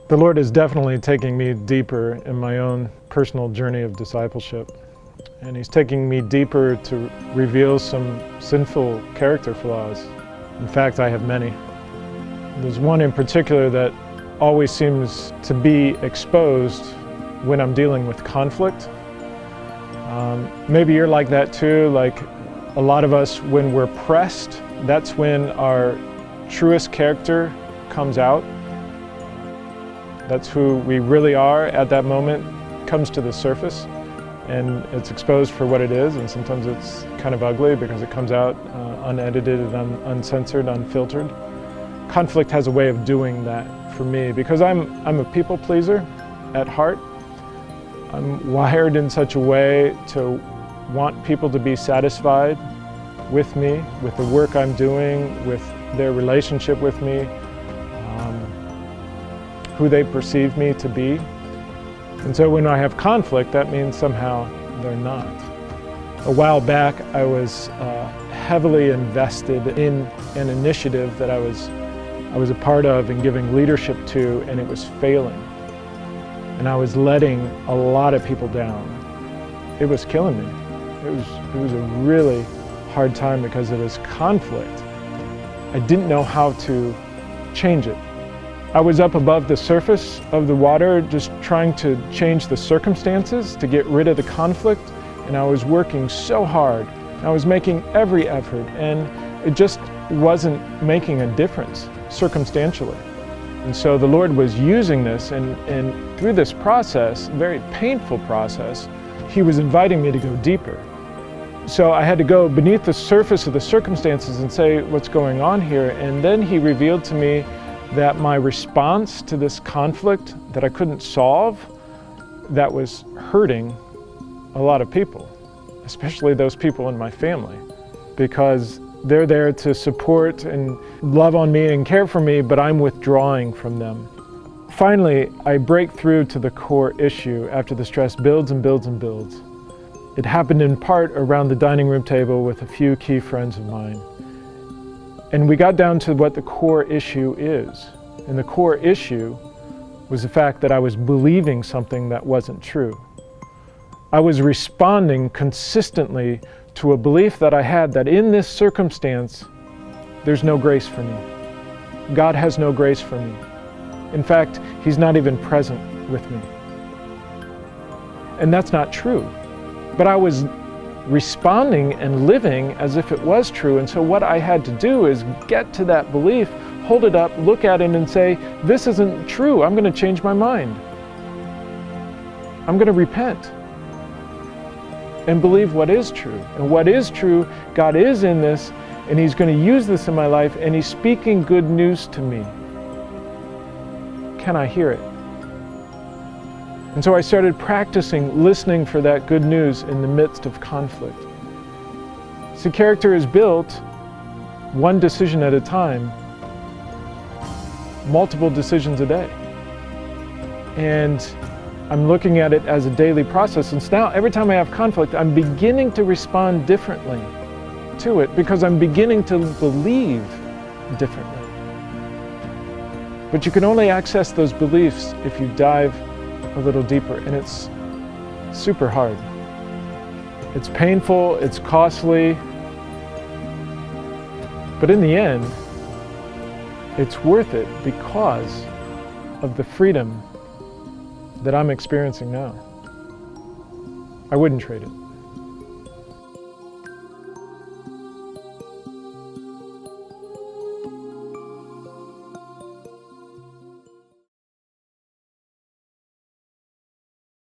The Lord is definitely taking me deeper in my own personal journey of discipleship. And He's taking me deeper to reveal some sinful character flaws. In fact, I have many. There's one in particular that always seems to be exposed when I'm dealing with conflict. Maybe you're like that too. Like a lot of us, when we're pressed, that's when our truest character comes out. That's who we really are at that moment, comes to the surface, and it's exposed for what it is, and sometimes it's kind of ugly because it comes out unedited and uncensored, unfiltered. Conflict has a way of doing that for me because I'm a people pleaser at heart. I'm wired in such a way to want people to be satisfied with me, with the work I'm doing, with their relationship with me, who they perceive me to be. And so when I have conflict, that means somehow they're not. A while back, I was heavily invested in an initiative that I was a part of and giving leadership to, and it was failing. And I was letting a lot of people down. It was killing me. It was a really hard time because of this conflict. I didn't know how to change it. I was up above the surface of the water just trying to change the circumstances to get rid of the conflict, and I was working so hard. I was making every effort, and it just wasn't making a difference circumstantially. And so the Lord was using this, and through this process, very painful process, He was inviting me to go deeper. So I had to go beneath the surface of the circumstances and say, what's going on here? And then He revealed to me that my response to this conflict that I couldn't solve, that was hurting a lot of people, especially those people in my family, because they're there to support and love on me and care for me, but I'm withdrawing from them. Finally, I break through to the core issue after the stress builds and builds and builds. It happened in part around the dining room table with a few key friends of mine. And we got down to what the core issue is. And the core issue was the fact that I was believing something that wasn't true. I was responding consistently to a belief that I had that in this circumstance, there's no grace for me. God has no grace for me. In fact, He's not even present with me. And that's not true. But I was responding and living as if it was true. And so what I had to do is get to that belief, hold it up, look at it and say, this isn't true. I'm going to change my mind. I'm going to repent and believe what is true. And what is true, God is in this, and He's going to use this in my life, and He's speaking good news to me. Can I hear it? And so I started practicing listening for that good news in the midst of conflict. See, character is built one decision at a time, multiple decisions a day. And I'm looking at it as a daily process. And so now every time I have conflict, I'm beginning to respond differently to it because I'm beginning to believe differently. But you can only access those beliefs if you dive a little deeper, and it's super hard. It's painful, it's costly, but in the end, it's worth it because of the freedom that I'm experiencing now. I wouldn't trade it.